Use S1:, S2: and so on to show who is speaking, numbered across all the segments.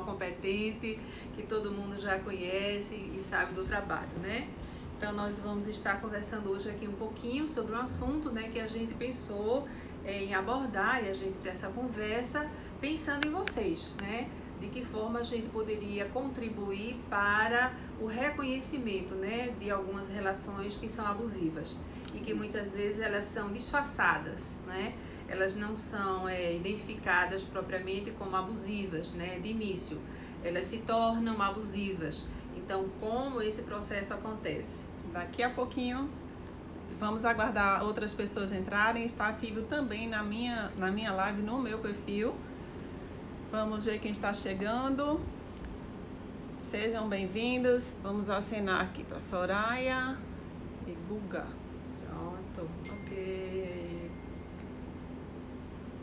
S1: competente, que todo mundo já conhece e sabe do trabalho, né? Então nós vamos estar conversando hoje aqui um pouquinho sobre um assunto, né, que a gente pensou em abordar e a gente ter essa conversa pensando em vocês, né? De que forma a gente poderia contribuir para o reconhecimento, né, de algumas relações que são abusivas e que muitas vezes elas são disfarçadas, né? Elas não são identificadas propriamente como abusivas, né, de início. Elas se tornam abusivas. Então, como esse processo acontece?
S2: Daqui a pouquinho vamos aguardar outras pessoas entrarem. Está ativo também na minha live, no meu perfil. Vamos ver quem está chegando. Sejam bem-vindos. Vamos acenar aqui para Soraya e Guga.
S1: Pronto, ok.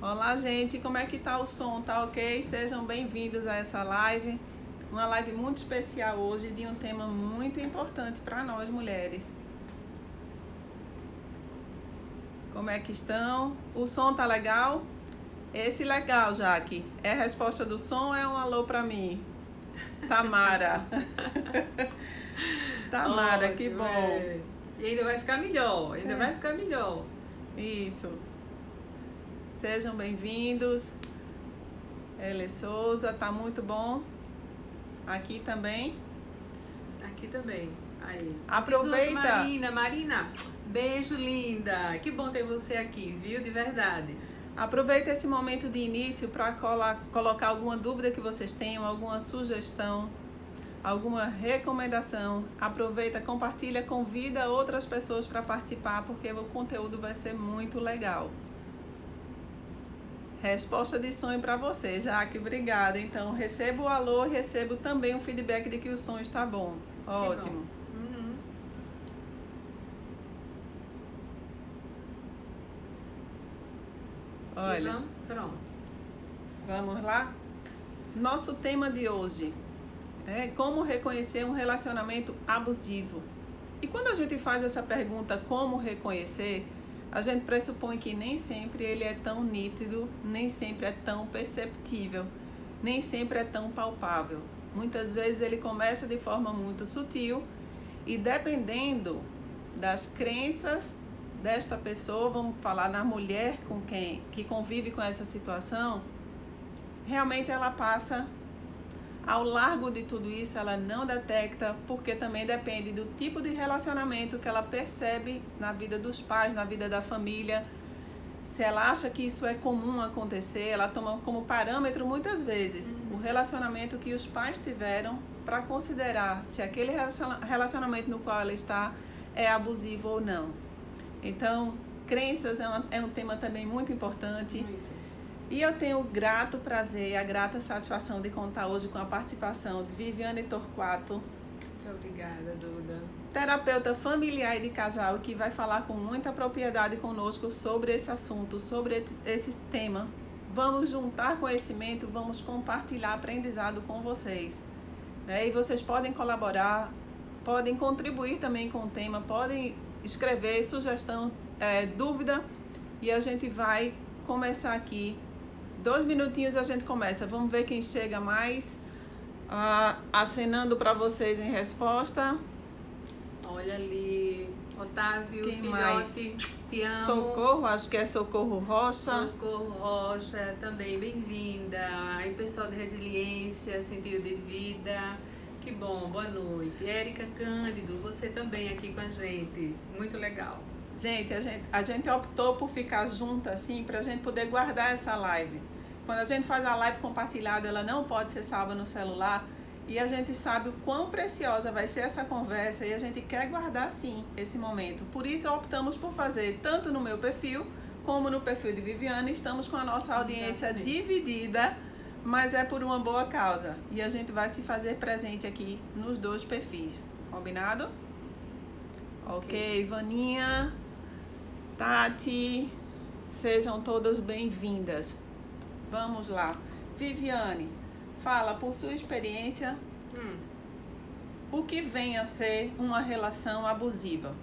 S2: Olá, gente. Como é que tá o som? Tá ok? Sejam bem-vindos a essa live. Uma live muito especial hoje de um tema muito importante para nós mulheres. Como é que estão? O som tá legal? Esse legal, Jaque. É a resposta do som ou é um alô para mim? Tamara. Tamara, ótimo, que bom.
S1: E ainda vai ficar melhor, vai ficar melhor.
S2: Isso. Sejam bem-vindos. Ele Souza, tá muito bom. Aqui também.
S1: Aqui também. Aí.
S2: Aproveita.
S1: Marina, beijo linda. Que bom ter você aqui, viu? De verdade.
S2: Aproveita esse momento de início para colocar alguma dúvida que vocês tenham, alguma sugestão, alguma recomendação. Aproveita, compartilha, convida outras pessoas para participar, porque o conteúdo vai ser muito legal. Resposta de sonho para você, Jaque, obrigada. Então, recebo o alô e recebo também um feedback de que o som está bom. Ótimo.
S1: Bom. Uhum.
S2: Olha,
S1: pronto.
S2: Vamos lá? Nosso tema de hoje é como reconhecer um relacionamento abusivo. E quando a gente faz essa pergunta, como reconhecer, a gente pressupõe que nem sempre ele é tão nítido, nem sempre é tão perceptível, nem sempre é tão palpável. Muitas vezes ele começa de forma muito sutil e dependendo das crenças desta pessoa, vamos falar na mulher que convive com essa situação, realmente ela passa ao largo de tudo isso, ela não detecta, porque também depende do tipo de relacionamento que ela percebe na vida dos pais, na vida da família. Se ela acha que isso é comum acontecer, ela toma como parâmetro muitas vezes o relacionamento que os pais tiveram para considerar se aquele relacionamento no qual ela está é abusivo ou não. Então, crenças é um tema também muito importante. E eu tenho o grato prazer e a grata satisfação de contar hoje com a participação de Viviane Torquato.
S1: Muito obrigada, Duda.
S2: Terapeuta familiar e de casal, que vai falar com muita propriedade conosco sobre esse assunto, sobre esse tema. Vamos juntar conhecimento, vamos compartilhar aprendizado com vocês. E vocês podem colaborar, podem contribuir também com o tema, podem escrever sugestão, dúvida, e a gente vai começar aqui. 2 minutinhos a gente começa. Vamos ver quem chega mais. Acenando para vocês em resposta.
S1: Olha ali, Otávio,
S2: quem
S1: filhote,
S2: mais?
S1: Te amo.
S2: Socorro, acho que é Socorro Rocha.
S1: Socorro Rocha, também bem-vinda. Aí, pessoal de resiliência, sentido de vida. Que bom, boa noite. Érica Cândido, você também aqui com a gente. Muito legal.
S2: Gente, a gente optou por ficar junto assim para a gente poder guardar essa live. Quando a gente faz a live compartilhada, ela não pode ser salva no celular e a gente sabe o quão preciosa vai ser essa conversa e a gente quer guardar sim esse momento. Por isso optamos por fazer tanto no meu perfil como no perfil de Viviane. Estamos com a nossa audiência dividida, mas é por uma boa causa e a gente vai se fazer presente aqui nos 2 perfis. Combinado? Ok, Vaninha, Tati, sejam todas bem-vindas. Vamos lá. Viviane, fala por sua experiência o que vem a ser uma relação abusiva.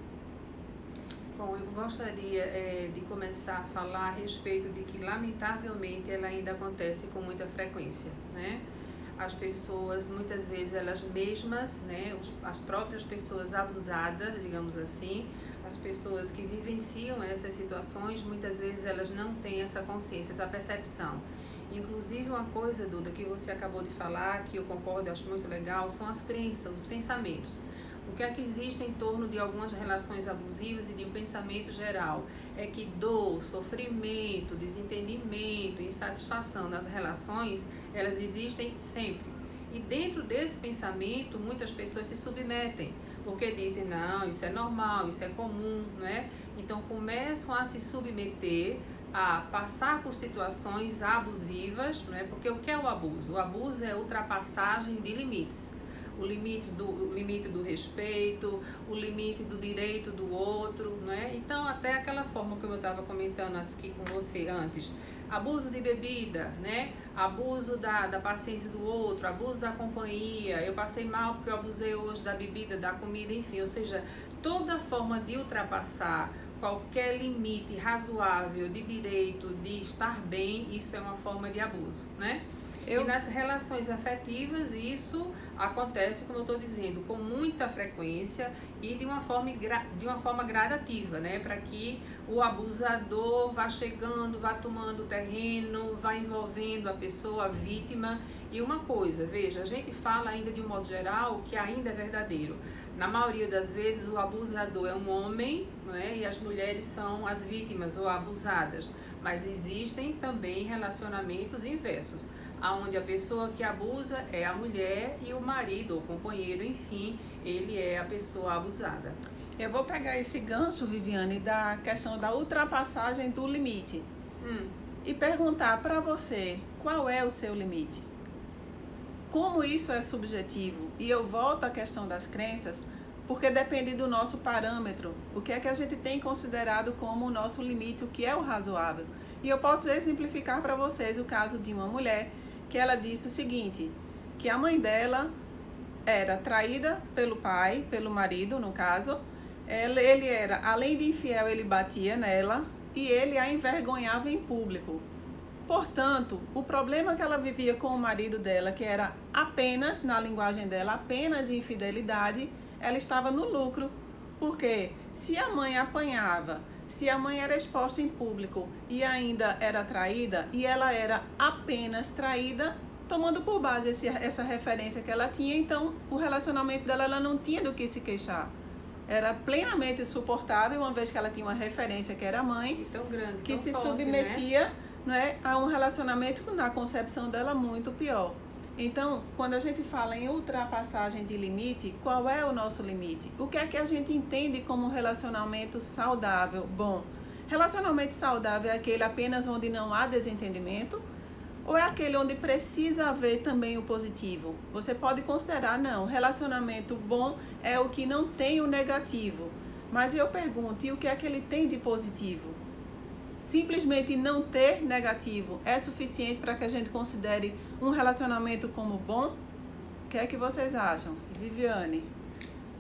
S1: Bom, eu gostaria de começar a falar a respeito de que, lamentavelmente, ela ainda acontece com muita frequência, né? as pessoas, muitas vezes elas mesmas, né, as próprias pessoas abusadas, digamos assim, as pessoas que vivenciam essas situações, muitas vezes elas não têm essa consciência, essa percepção. Inclusive uma coisa, Duda, que você acabou de falar, que eu concordo e acho muito legal, são as crenças, os pensamentos. O que é que existe em torno de algumas relações abusivas e de um pensamento geral? É que dor, sofrimento, desentendimento, insatisfação nas relações, elas existem sempre. E dentro desse pensamento, muitas pessoas se submetem, porque dizem, não, isso é normal, isso é comum, né? Então começam a se submeter, a passar por situações abusivas, né? Porque o que é o abuso? O abuso é a ultrapassagem de limites. O limite do respeito, o limite do direito do outro, né? Então, até aquela forma como eu estava comentando aqui com você antes, abuso de bebida, né? Abuso da paciência do outro, abuso da companhia, eu passei mal porque eu abusei hoje da bebida, da comida, enfim, ou seja, toda forma de ultrapassar qualquer limite razoável de direito, de estar bem, isso é uma forma de abuso, né? E nas relações afetivas isso acontece, como eu estou dizendo, com muita frequência e de uma forma gradativa, né? Para que o abusador vá chegando, vá tomando terreno, vá envolvendo a pessoa, a vítima. E uma coisa, veja, a gente fala ainda de um modo geral que ainda é verdadeiro. Na maioria das vezes o abusador é um homem, não é? E as mulheres são as vítimas ou abusadas. Mas existem também relacionamentos inversos, onde a pessoa que abusa é a mulher e o marido ou companheiro, enfim, ele é a pessoa abusada.
S2: Eu vou pegar esse gancho, Viviane, da questão da ultrapassagem do limite e perguntar para você qual é o seu limite. Como isso é subjetivo? E eu volto à questão das crenças, porque depende do nosso parâmetro, o que é que a gente tem considerado como o nosso limite, o que é o razoável. E eu posso exemplificar para vocês o caso de uma mulher que ela disse o seguinte, que a mãe dela era traída pelo pai, pelo marido, no caso. Ele era, além de infiel, ele batia nela e ele a envergonhava em público. Portanto, o problema que ela vivia com o marido dela, que era apenas, na linguagem dela, apenas infidelidade, ela estava no lucro. Porque se a mãe apanhava, se a mãe era exposta em público e ainda era traída, e ela era apenas traída, tomando por base essa referência que ela tinha, então o relacionamento dela, ela não tinha do que se queixar. Era plenamente suportável, uma vez que ela tinha uma referência que era a mãe,
S1: tão grande,
S2: que
S1: tão
S2: se
S1: forte,
S2: submetia,
S1: né?
S2: Né, a um relacionamento, na concepção dela, muito pior. Então, quando a gente fala em ultrapassagem de limite, qual é o nosso limite? O que é que a gente entende como um relacionamento saudável? Bom, relacionamento saudável é aquele apenas onde não há desentendimento? Ou é aquele onde precisa haver também o positivo? Você pode considerar, não, relacionamento bom é o que não tem o negativo. Mas eu pergunto, e o que é que ele tem de positivo? Simplesmente não ter negativo é suficiente para que a gente considere um relacionamento como bom? O que é que vocês acham? Viviane?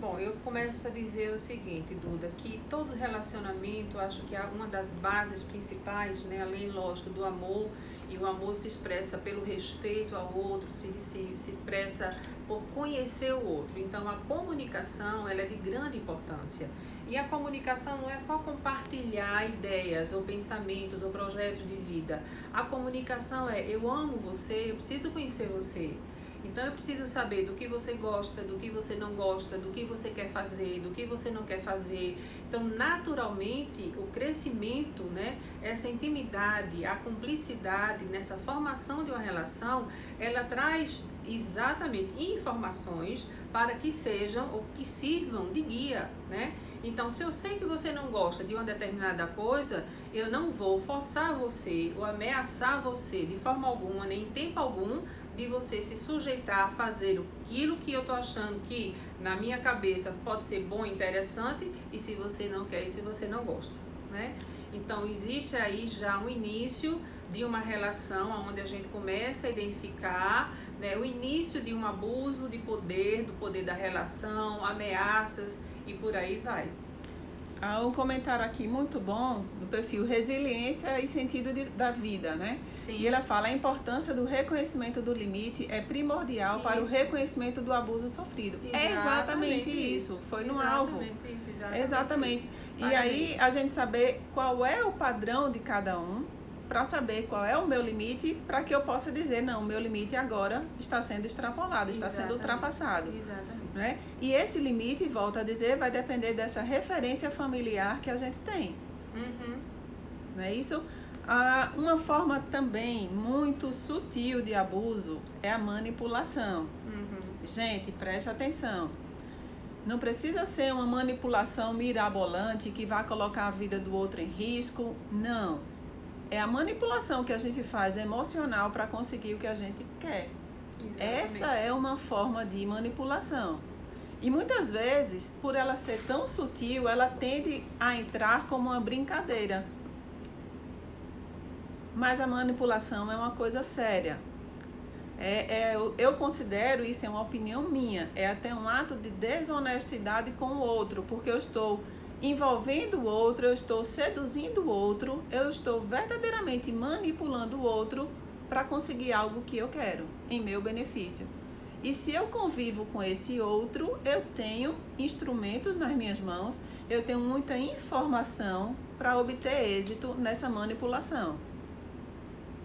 S1: Bom, eu começo a dizer o seguinte, Duda, que todo relacionamento, acho que é uma das bases principais, né, além, lógico, do amor, e o amor se expressa pelo respeito ao outro, se expressa por conhecer o outro. Então, a comunicação, ela é de grande importância. E a comunicação não é só compartilhar ideias ou pensamentos ou projetos de vida. A comunicação é, eu amo você, eu preciso conhecer você. Então eu preciso saber do que você gosta, do que você não gosta, do que você quer fazer, do que você não quer fazer. Então, naturalmente, o crescimento, né, essa intimidade, a cumplicidade nessa formação de uma relação, ela traz exatamente informações para que sejam ou que sirvam de guia, né? Então, se eu sei que você não gosta de uma determinada coisa, eu não vou forçar você ou ameaçar você de forma alguma, nem em tempo algum, de você se sujeitar a fazer aquilo que eu tô achando que na minha cabeça pode ser bom e interessante, e se você não quer e se você não gosta, né? Então existe aí já um início de uma relação onde a gente começa a identificar, né, o início de um abuso de poder, do poder da relação, ameaças e por aí vai.
S2: Há um comentário aqui muito bom do perfil Resiliência e Sentido da Vida, né?
S1: Sim.
S2: E ela fala: a importância do reconhecimento do limite é primordial para o reconhecimento do abuso sofrido. É exatamente isso. Foi no alvo. Exatamente. E aí a gente saber qual é o padrão de cada um, para saber qual é o meu limite, para que eu possa dizer, não, o meu limite agora está sendo extrapolado, está sendo ultrapassado.
S1: Exatamente.
S2: Né? E esse limite, volto a dizer, vai depender dessa referência familiar que a gente tem. Não é isso? Uma forma também muito sutil de abuso é a manipulação. Gente, preste atenção. Não precisa ser uma manipulação mirabolante que vai colocar a vida do outro em risco. Não. É a manipulação que a gente faz emocional para conseguir o que a gente quer. Exatamente. Essa é uma forma de manipulação. E muitas vezes, por ela ser tão sutil, ela tende a entrar como uma brincadeira. Mas a manipulação é uma coisa séria. Eu considero isso, é uma opinião minha, é até um ato de desonestidade com o outro, porque eu estou envolvendo o outro, eu estou seduzindo o outro, eu estou verdadeiramente manipulando o outro para conseguir algo que eu quero, em meu benefício. E se eu convivo com esse outro, eu tenho instrumentos nas minhas mãos, eu tenho muita informação para obter êxito nessa manipulação.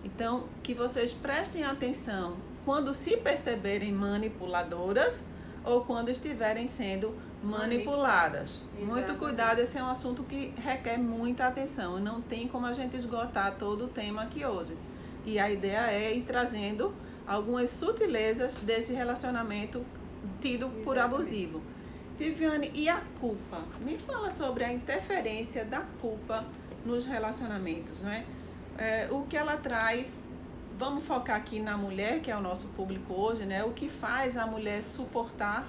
S2: Então, que vocês prestem atenção quando se perceberem manipuladoras ou quando estiverem sendo manipuladas. Muito cuidado, esse é um assunto que requer muita atenção. Não tem como a gente esgotar todo o tema aqui hoje. E a ideia é ir trazendo algumas sutilezas desse relacionamento tido por abusivo. Viviane, e a culpa? Me fala sobre a interferência da culpa nos relacionamentos, não é? O que ela traz, vamos focar aqui na mulher, que é o nosso público hoje, né? O que faz a mulher suportar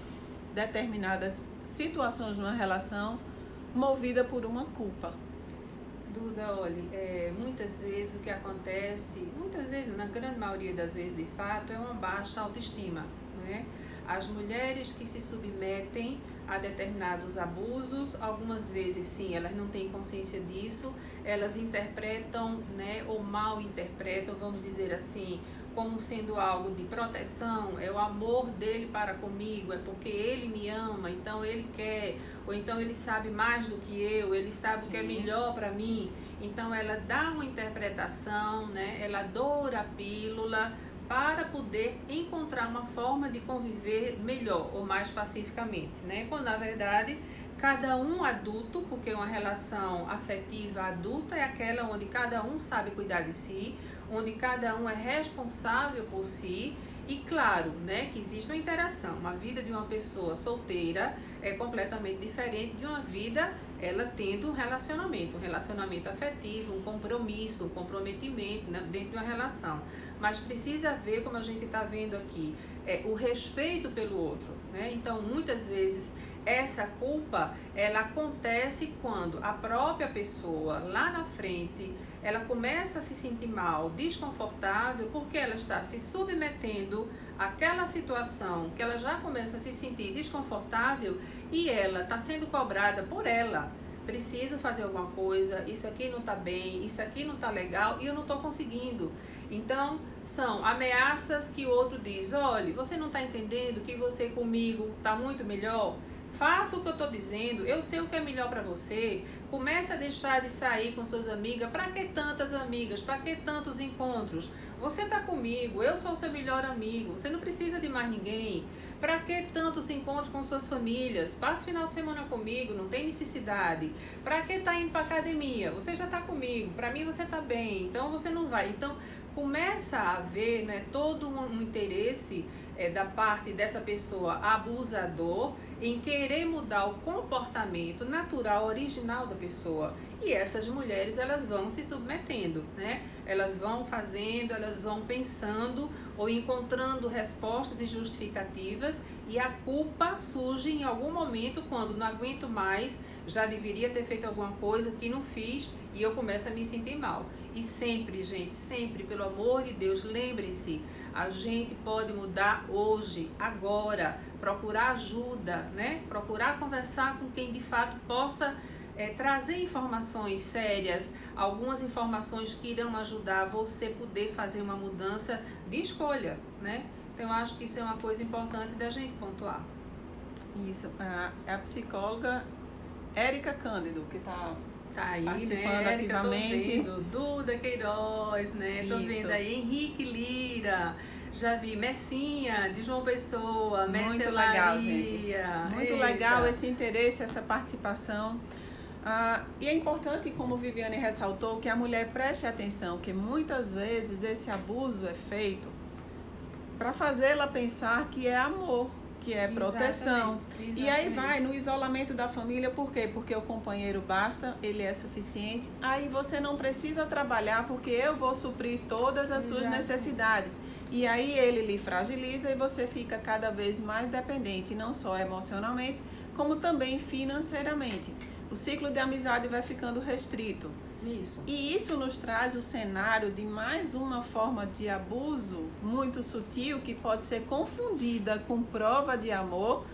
S2: determinadas situações numa relação movida por uma culpa.
S1: Duda, olha, muitas vezes o que acontece, na grande maioria das vezes de fato, é uma baixa autoestima, não é? As mulheres que se submetem a determinados abusos, algumas vezes sim, elas não têm consciência disso, elas interpretam, né, ou mal interpretam, vamos dizer assim, como sendo algo de proteção, é o amor dele para comigo, é porque ele me ama, então ele quer, ou então ele sabe mais do que eu, ele sabe o que é melhor para mim, então ela dá uma interpretação, né, ela doura a pílula, para poder encontrar uma forma de conviver melhor ou mais pacificamente, né? Quando na verdade cada um adulto, porque uma relação afetiva adulta é aquela onde cada um sabe cuidar de si, onde cada um é responsável por si e claro, né, que existe uma interação. Uma vida de uma pessoa solteira é completamente diferente de uma vida ela tendo um relacionamento afetivo, um compromisso, um comprometimento, né, dentro de uma relação. Mas precisa haver, como a gente está vendo aqui, o respeito pelo outro, né? Então, muitas vezes, essa culpa, ela acontece quando a própria pessoa, lá na frente, ela começa a se sentir mal, desconfortável, porque ela está se submetendo àquela situação que ela já começa a se sentir desconfortável e ela está sendo cobrada por ela. Preciso fazer alguma coisa, isso aqui não está bem, isso aqui não está legal e eu não estou conseguindo. Então, são ameaças que o outro diz, olha, você não está entendendo que você comigo está muito melhor? Faça o que eu estou dizendo, eu sei o que é melhor para você. Comece a deixar de sair com suas amigas. Para que tantas amigas? Para que tantos encontros? Você está comigo, eu sou o seu melhor amigo. Você não precisa de mais ninguém. Para que tantos encontros com suas famílias? Passe final de semana comigo, não tem necessidade. Para que tá indo para academia? Você já está comigo, para mim você está bem, então você não vai. Então começa a haver, né, todo um interesse da parte dessa pessoa abusador em querer mudar o comportamento natural, original da pessoa. E essas mulheres, elas vão se submetendo, né? Elas vão fazendo, elas vão pensando ou encontrando respostas e justificativas e a culpa surge em algum momento quando não aguento mais, já deveria ter feito alguma coisa que não fiz e eu começo a me sentir mal. E sempre, gente, sempre, pelo amor de Deus, lembrem-se, a gente pode mudar hoje, agora, procurar ajuda, né? Procurar conversar com quem de fato possa trazer informações sérias, algumas informações que irão ajudar você poder fazer uma mudança de escolha, né? Então, eu acho que isso é uma coisa importante da gente pontuar.
S2: Isso, a psicóloga Érica Cândido, que está
S1: aí,
S2: participando
S1: né?
S2: ativamente.
S1: Tô vendo Duda Queiroz, né? Tô vendo aí Henrique Lira, já vi Messinha, de João Pessoa,
S2: Muito legal, gente. Muito legal esse interesse, essa participação. E é importante, como Viviane ressaltou, que a mulher preste atenção, que muitas vezes esse abuso é feito para fazê-la pensar que é amor, que é proteção. Exatamente. E aí vai no isolamento da família, por quê? Porque o companheiro basta, ele é suficiente, aí você não precisa trabalhar porque eu vou suprir todas as suas necessidades. E aí ele lhe fragiliza e você fica cada vez mais dependente, não só emocionalmente, como também financeiramente. O ciclo de amizade vai ficando restrito.
S1: Isso.
S2: E isso nos traz o cenário de mais uma forma de abuso muito sutil que pode ser confundida com prova de amor.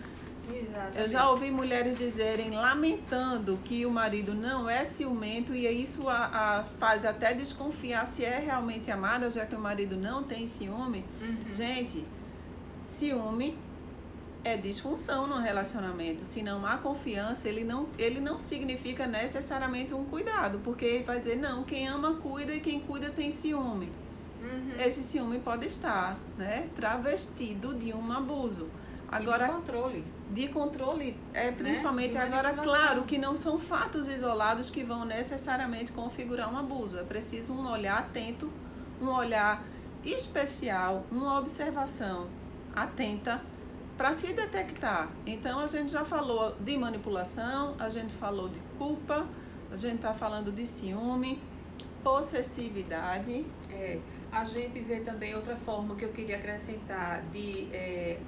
S1: Exatamente.
S2: Eu já ouvi mulheres dizerem, lamentando que o marido não é ciumento e isso a faz até desconfiar se é realmente amada, já que o marido não tem ciúme. Gente, ciúme é disfunção no relacionamento. Se não há confiança, ele não significa necessariamente um cuidado, porque ele vai dizer, não, quem ama cuida e quem cuida tem ciúme. Esse ciúme pode estar, né, travestido de um abuso. Agora, de controle, principalmente, né? Agora, claro que não são fatos isolados que vão necessariamente configurar um abuso. É preciso um olhar atento, um olhar especial, uma observação atenta para se detectar. Então, a gente já falou de manipulação, a gente falou de culpa, a gente está falando de ciúme, possessividade.
S1: A gente vê também outra forma que eu queria acrescentar de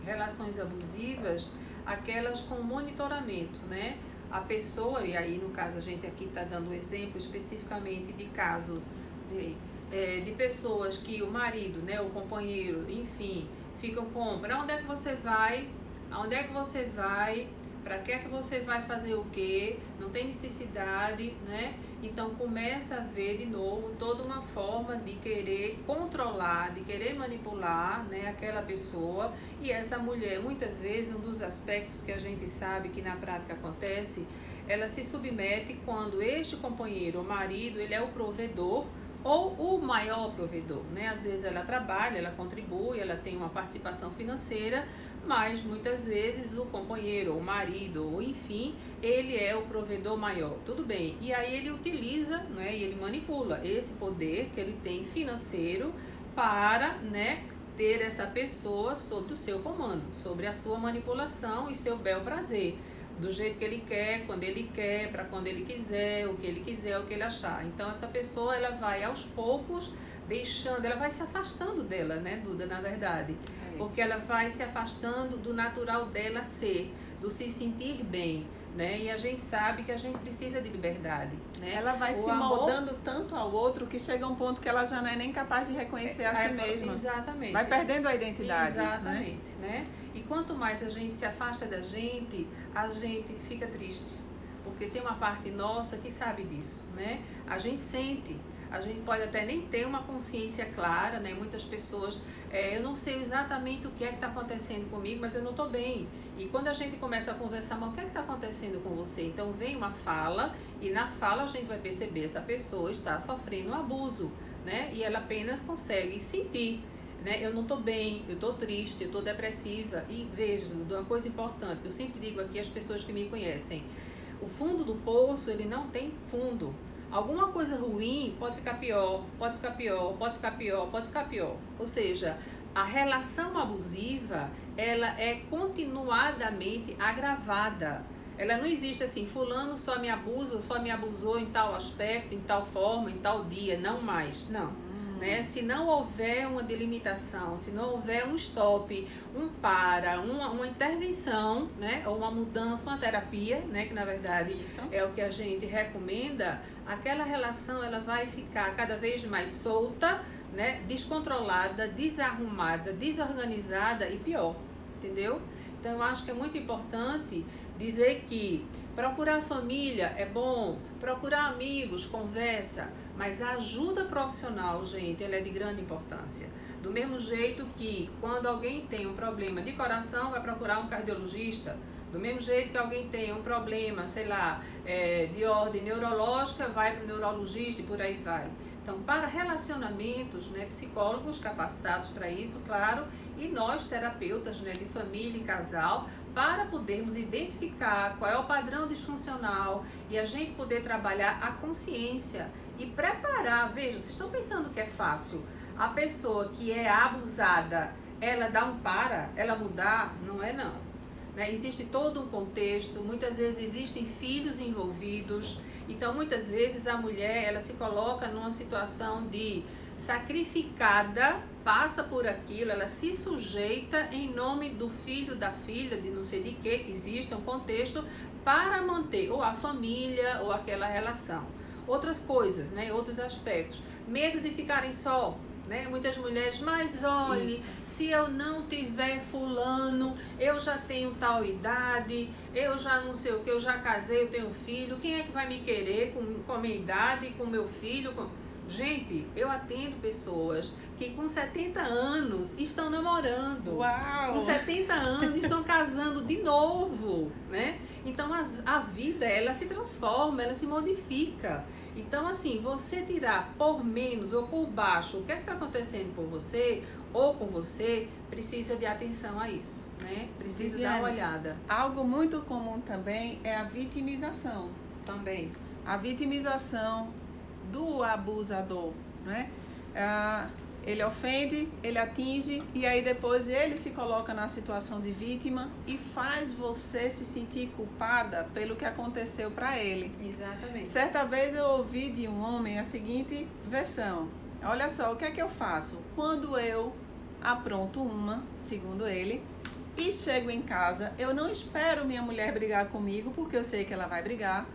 S1: relações abusivas, aquelas com monitoramento, né? A pessoa, e aí no caso a gente aqui está dando um exemplo especificamente de casos de pessoas que o marido, né, o companheiro, enfim, ficam com, para onde é que você vai, aonde é que você vai, para que é que você vai fazer o quê, não tem necessidade, né? Então começa a ver de novo toda uma forma de querer controlar, de querer manipular, né, aquela pessoa. E essa mulher, muitas vezes, um dos aspectos que a gente sabe que na prática acontece, ela se submete quando este companheiro, o marido, ele é o provedor, ou o maior provedor, né? Às vezes ela trabalha, ela contribui, ela tem uma participação financeira, mas muitas vezes o companheiro, o marido, ou enfim, ele é o provedor maior, tudo bem. E aí ele utiliza, né, e ele manipula esse poder que ele tem financeiro para, né, ter essa pessoa sob o seu comando, sobre a sua manipulação e seu bel prazer. Do jeito que ele quer, quando ele quer, para quando ele quiser, o que ele quiser, o que ele achar. Então essa pessoa, ela vai aos poucos deixando, ela vai se afastando dela, né, Duda, na verdade. Porque ela vai se afastando do natural dela ser, do se sentir bem, né? E a gente sabe que a gente precisa de liberdade, né?
S2: Ela vai se moldando tanto ao outro que chega um ponto que ela já não é nem capaz de reconhecer a si mesma.
S1: Exatamente.
S2: Vai perdendo a identidade.
S1: Exatamente, né? E quanto mais a gente se afasta da gente, a gente fica triste. Porque tem uma parte nossa que sabe disso, né? A gente sente. A gente pode até nem ter uma consciência clara, né? Muitas pessoas, eu não sei exatamente o que é que está acontecendo comigo, mas eu não estou bem. E quando a gente começa a conversar, mas o que é que está acontecendo com você? Então vem uma fala, e na fala a gente vai perceber essa pessoa está sofrendo um abuso, né? E ela apenas consegue sentir, né? Eu não estou bem, eu estou triste, eu estou depressiva. E veja, uma coisa importante, que eu sempre digo aqui às pessoas que me conhecem, o fundo do poço, ele não tem fundo. Alguma coisa ruim pode ficar pior, pode ficar pior, pode ficar pior, pode ficar pior. Ou seja, a relação abusiva, ela é continuadamente agravada. Ela não existe assim, fulano só me abusa, só me abusou em tal aspecto, em tal forma, em tal dia, não mais, não. Né? Se não houver uma delimitação, se não houver um stop, uma intervenção, né? Ou uma mudança, uma terapia, né? Que na verdade é o que a gente recomenda, aquela relação ela vai ficar cada vez mais solta, né? Descontrolada, desarrumada, desorganizada e pior, entendeu? Então, eu acho que é muito importante dizer que procurar família é bom, procurar amigos, conversa, mas a ajuda profissional, gente, ela é de grande importância. Do mesmo jeito que quando alguém tem um problema de coração, vai procurar um cardiologista. Do mesmo jeito que alguém tem um problema, sei lá, de ordem neurológica, vai para o neurologista e por aí vai. Então, para relacionamentos, né, psicólogos capacitados para isso, claro, e nós, terapeutas, né, de família e casal, para podermos identificar qual é o padrão disfuncional e a gente poder trabalhar a consciência e preparar. Veja, vocês estão pensando que é fácil a pessoa que é abusada, ela dar um para, ela mudar? Não é não. Né? Existe todo um contexto, muitas vezes existem filhos envolvidos, então muitas vezes a mulher ela se coloca numa situação de sacrificada, passa por aquilo, ela se sujeita em nome do filho, da filha, de não sei de que existe um contexto para manter ou a família ou aquela relação. Outras coisas, né? Outros aspectos, medo de ficarem só. Né? Muitas mulheres, mas olhe, isso. Se eu não tiver fulano, eu já tenho tal idade, eu já não sei o que, eu já casei, eu tenho filho, quem é que vai me querer com a minha idade, com meu filho? Gente, eu atendo pessoas que com 70 anos estão namorando.
S2: Uau!
S1: Com 70 anos estão casando de novo, né? Então a vida, ela se transforma, ela se modifica. Então, assim, você tirar por menos ou por baixo o que é que está acontecendo por você ou com você, precisa de atenção a isso, né? Precisa dar uma olhada.
S2: Algo muito comum também é a vitimização.
S1: Também.
S2: A vitimização do abusador, né? Ele ofende, ele atinge e aí depois ele se coloca na situação de vítima e faz você se sentir culpada pelo que aconteceu para ele.
S1: Exatamente.
S2: Certa vez eu ouvi de um homem a seguinte versão: olha só, o que é que eu faço? Quando eu apronto uma, segundo ele, e chego em casa, eu não espero minha mulher brigar comigo, porque eu sei que ela vai brigar.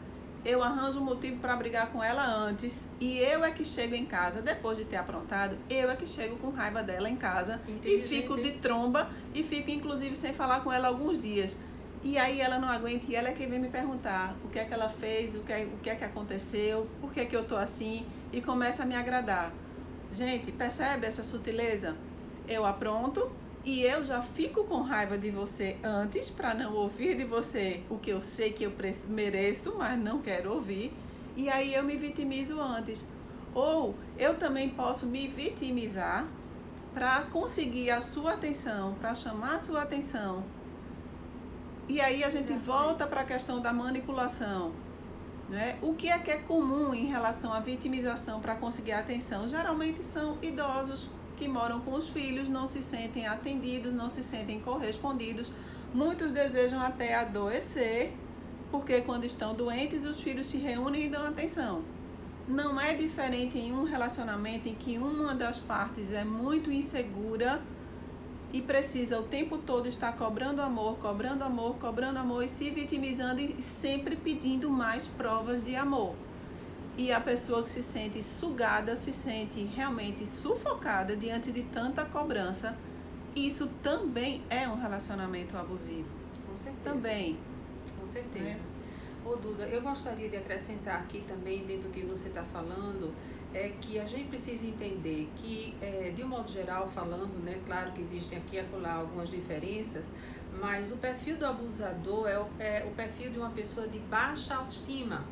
S2: Eu arranjo um motivo para brigar com ela antes e eu é que chego em casa, depois de ter aprontado, eu é que chego com raiva dela em casa e fico de tromba e fico inclusive sem falar com ela alguns dias. E aí ela não aguenta e ela é quem vem me perguntar o que é que ela fez, o que é que aconteceu, por que é que eu tô assim e começa a me agradar. Gente, percebe essa sutileza? Eu apronto e eu já fico com raiva de você antes, para não ouvir de você o que eu sei que eu mereço, mas não quero ouvir. E aí eu me vitimizo antes. Ou eu também posso me vitimizar para conseguir a sua atenção, para chamar a sua atenção. E aí a gente volta para a questão da manipulação. Né? O que é comum em relação à vitimização para conseguir a atenção? Geralmente são idosos que moram com os filhos, não se sentem atendidos, não se sentem correspondidos. Muitos desejam até adoecer, porque quando estão doentes, os filhos se reúnem e dão atenção. Não é diferente em um relacionamento em que uma das partes é muito insegura e precisa o tempo todo estar cobrando amor, cobrando amor, cobrando amor e se vitimizando e sempre pedindo mais provas de amor. E a pessoa que se sente sugada, se sente realmente sufocada diante de tanta cobrança. Isso também é um relacionamento abusivo.
S1: Com certeza.
S2: Também.
S1: Com certeza. Ô Duda, eu gostaria de acrescentar aqui também, dentro do que você está falando, é que a gente precisa entender que, de um modo geral falando, né, claro que existem aqui e acolá algumas diferenças, mas o perfil do abusador é o perfil de uma pessoa de baixa autoestima.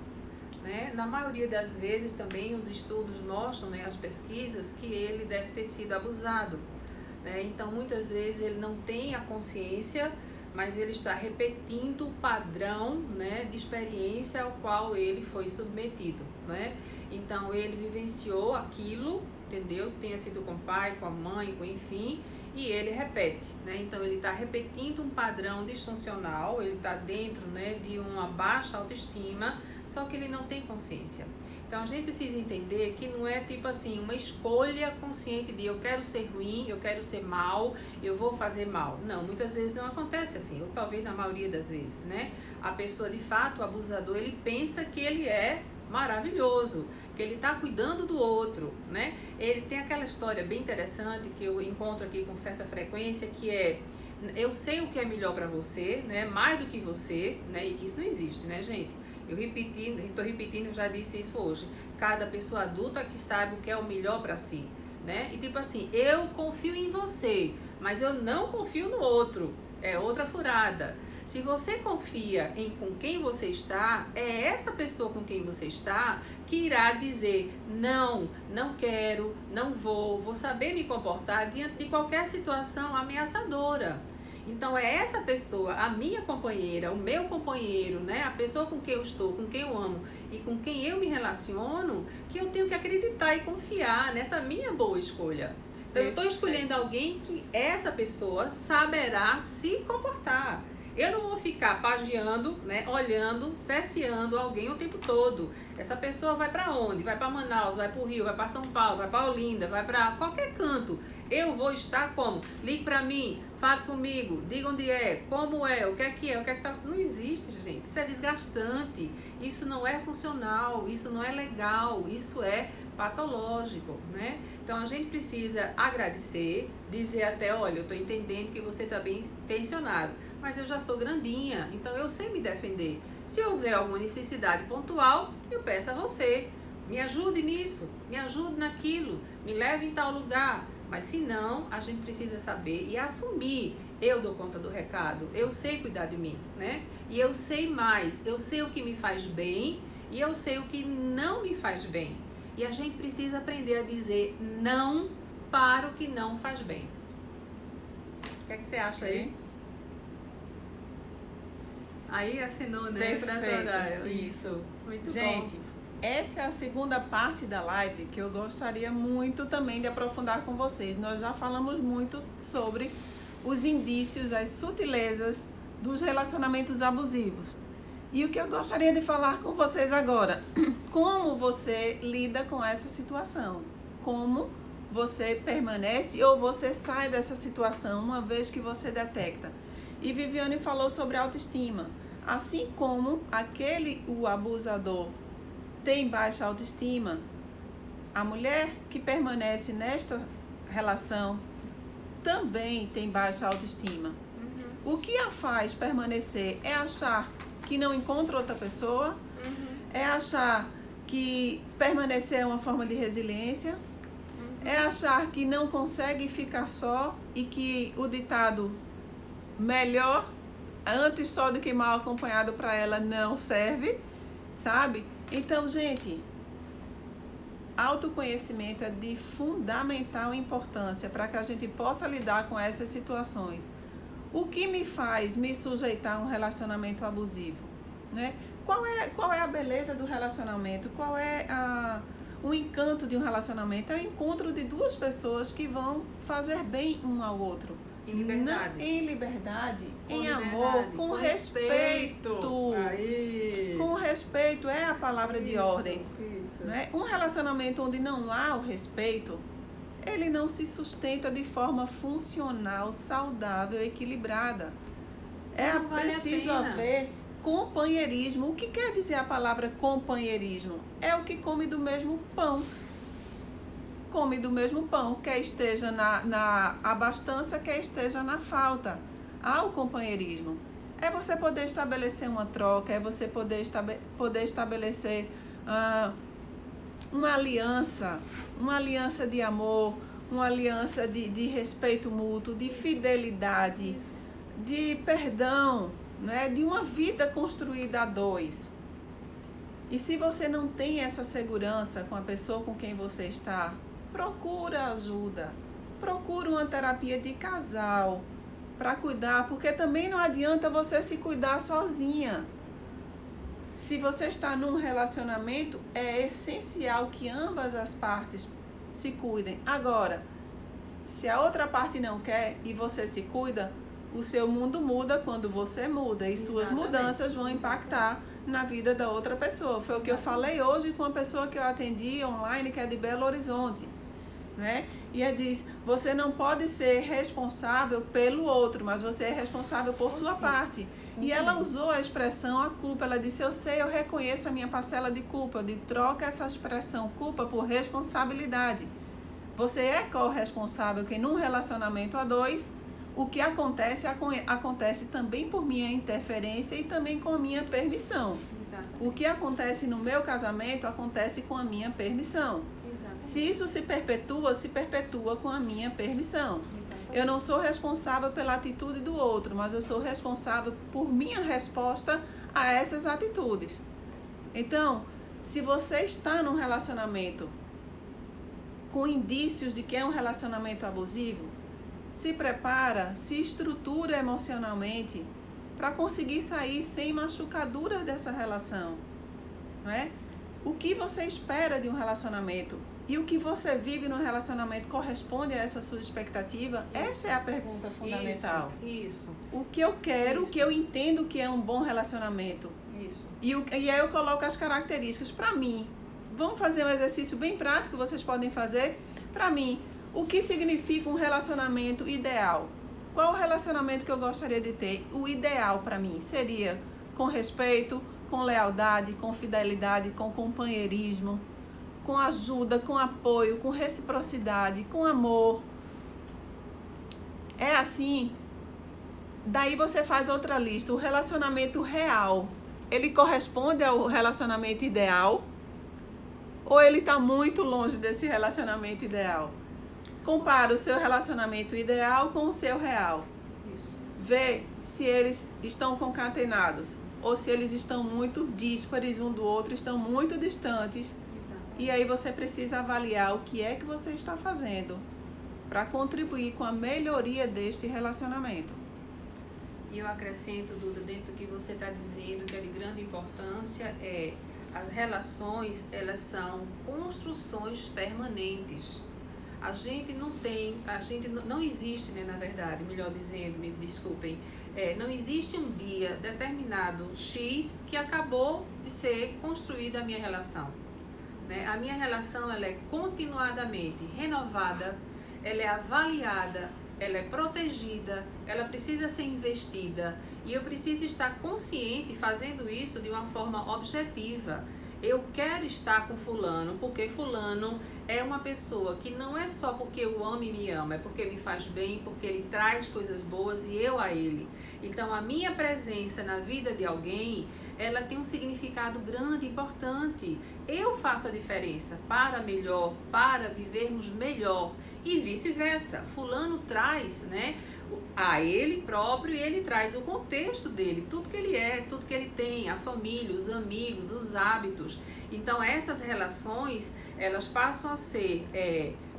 S1: Né? Na maioria das vezes também os estudos mostram, né, as pesquisas, que ele deve ter sido abusado. Né? Então muitas vezes ele não tem a consciência, mas ele está repetindo o padrão, né, de experiência ao qual ele foi submetido. Né? Então ele vivenciou aquilo, entendeu? Tenha sido com o pai, com a mãe, com enfim, e ele repete. Né? Então ele está repetindo um padrão disfuncional, ele está dentro, né, de uma baixa autoestima, só que ele não tem consciência. Então a gente precisa entender que não é tipo assim, uma escolha consciente de eu quero ser ruim, eu quero ser mal, eu vou fazer mal. Não, muitas vezes não acontece assim, ou talvez na maioria das vezes, né? A pessoa de fato, o abusador, ele pensa que ele é maravilhoso, que ele está cuidando do outro, né? Ele tem aquela história bem interessante que eu encontro aqui com certa frequência, que é eu sei o que é melhor para você, né? Mais do que você, né? E que isso não existe, né, gente? Eu estou repetindo, já disse isso hoje. Cada pessoa adulta que sabe o que é o melhor para si, né? E tipo assim, eu confio em você, mas eu não confio no outro. É outra furada. Se você confia em com quem você está, é essa pessoa com quem você está que irá dizer não, não quero, não vou saber me comportar diante de qualquer situação ameaçadora. Então é essa pessoa, a minha companheira, o meu companheiro, né, a pessoa com quem eu estou, com quem eu amo e com quem eu me relaciono, que eu tenho que acreditar e confiar nessa minha boa escolha. Então eu estou escolhendo alguém que essa pessoa saberá se comportar. Eu não vou ficar pagiando, né, olhando, cerceando alguém o tempo todo. Essa pessoa vai para onde? Vai para Manaus, vai para o Rio, vai para São Paulo, vai para Olinda, vai para qualquer canto. Eu vou estar como? Ligue para mim, fale comigo, diga onde é, como é, o que é, o que tá... Não existe, gente. Isso é desgastante. Isso não é funcional, isso não é legal, isso é patológico, né? Então a gente precisa agradecer, dizer até, olha, eu estou entendendo que você está bem intencionado, mas eu já sou grandinha, então eu sei me defender. Se houver alguma necessidade pontual, eu peço a você, me ajude nisso, me ajude naquilo, me leve em tal lugar. Mas se não, a gente precisa saber e assumir, eu dou conta do recado, eu sei cuidar de mim, né? E eu sei mais, eu sei o que me faz bem e eu sei o que não me faz bem. E a gente precisa aprender a dizer não para o que não faz bem. O que é que você acha aí? Aí assinou, né?
S2: Perfeito.
S1: Isso. Muito
S2: gente,
S1: bom.
S2: Essa é a segunda parte da live que eu gostaria muito também de aprofundar com vocês. Nós já falamos muito sobre os indícios, as sutilezas dos relacionamentos abusivos. E o que eu gostaria de falar com vocês agora, como você lida com essa situação? Como você permanece ou você sai dessa situação uma vez que você detecta? E Viviane falou sobre autoestima. Assim como o abusador tem baixa autoestima, a mulher que permanece nesta relação também tem baixa autoestima. O que a faz permanecer é achar que não encontra outra pessoa, é achar que permanecer é uma forma de resiliência, é achar que não consegue ficar só e que o ditado melhor antes só do que mal acompanhado para ela não serve, sabe? Então, gente, autoconhecimento é de fundamental importância para que a gente possa lidar com essas situações. O que me faz me sujeitar a um relacionamento abusivo, né? Qual é a beleza do relacionamento? Qual é o encanto de um relacionamento? É o encontro de duas pessoas que vão fazer bem um ao outro.
S1: Em liberdade.
S2: Em liberdade, em
S1: liberdade,
S2: amor, com respeito.
S1: Aí.
S2: Com respeito é a palavra de ordem.
S1: Isso.
S2: Né? Um relacionamento onde não há o respeito, ele não se sustenta de forma funcional, saudável, equilibrada.
S1: Não vale
S2: preciso
S1: a pena.
S2: haver companheirismo. O que quer dizer a palavra companheirismo? É o que come do mesmo pão. Come do mesmo pão, quer esteja na abastança, quer esteja na falta. Há o companheirismo. É você poder estabelecer uma troca, é você poder estabelecer uma aliança de amor, uma aliança de respeito mútuo, de fidelidade, de perdão, né? De uma vida construída a dois. E se você não tem essa segurança com a pessoa com quem você está, procura ajuda, procura uma terapia de casal para cuidar, porque também não adianta você se cuidar sozinha. Se você está num relacionamento, é essencial que ambas as partes se cuidem. Agora, se a outra parte não quer e você se cuida, o seu mundo muda quando você muda e suas mudanças vão impactar na vida da outra pessoa. Foi o que eu falei hoje com uma pessoa que eu atendi online, que é de Belo Horizonte, né? E ela diz, você não pode ser responsável pelo outro, mas você é responsável por sua parte. E ela usou a expressão a culpa. Ela disse, eu sei, eu reconheço a minha parcela de culpa. Eu digo, troca essa expressão culpa por responsabilidade. Você é corresponsável que num relacionamento a dois, o que acontece também por minha interferência e também com a minha permissão.
S1: Exatamente.
S2: O que acontece no meu casamento acontece com a minha permissão.
S1: Exatamente.
S2: Se isso se perpetua com a minha permissão.
S1: Exatamente.
S2: Eu não sou responsável pela atitude do outro, mas eu sou responsável por minha resposta a essas atitudes. Então, se você está num relacionamento com indícios de que é um relacionamento abusivo, se prepara, se estrutura emocionalmente para conseguir sair sem machucaduras dessa relação, não é? O que você espera de um relacionamento e o que você vive no relacionamento corresponde a essa sua expectativa? Isso. Essa é a pergunta fundamental.
S1: Isso.
S2: O que eu quero,
S1: Isso.
S2: o que eu entendo que é um bom relacionamento.
S1: Isso.
S2: E aí eu coloco as características para mim. Vamos fazer um exercício bem prático que vocês podem fazer. Para mim, o que significa um relacionamento ideal? Qual o relacionamento que eu gostaria de ter? O ideal para mim seria com respeito, com lealdade, com fidelidade, com companheirismo, com ajuda, com apoio, com reciprocidade, com amor. É assim. Daí você faz outra lista. O relacionamento real, ele corresponde ao relacionamento ideal? Ou ele está muito longe desse relacionamento ideal? Compara o seu relacionamento ideal com o seu real.
S1: Isso.
S2: Vê se eles estão concatenados ou se eles estão muito díspares um do outro, estão muito distantes.
S1: Exatamente.
S2: E aí você precisa avaliar o que é que você está fazendo para contribuir com a melhoria deste relacionamento.
S1: E eu acrescento, Duda, dentro do que você está dizendo, que é de grande importância, as relações, elas são construções permanentes. A gente não existe, né, na verdade, melhor dizendo, me desculpem, não existe um dia determinado X que acabou de ser construída a minha relação. Né? A minha relação, ela é continuadamente renovada, ela é avaliada, ela é protegida, ela precisa ser investida e eu preciso estar consciente fazendo isso de uma forma objetiva. Eu quero estar com fulano porque fulano é uma pessoa que não é só porque eu amo e me ama, é porque me faz bem, porque ele traz coisas boas e eu a ele. Então a minha presença na vida de alguém, ela tem um significado grande, importante. Eu faço a diferença para melhor, para vivermos melhor e vice-versa. Fulano traz, né, a ele próprio e ele traz o contexto dele, tudo que ele é, tudo que ele tem, a família, os amigos, os hábitos. Então essas relações, elas passam a ser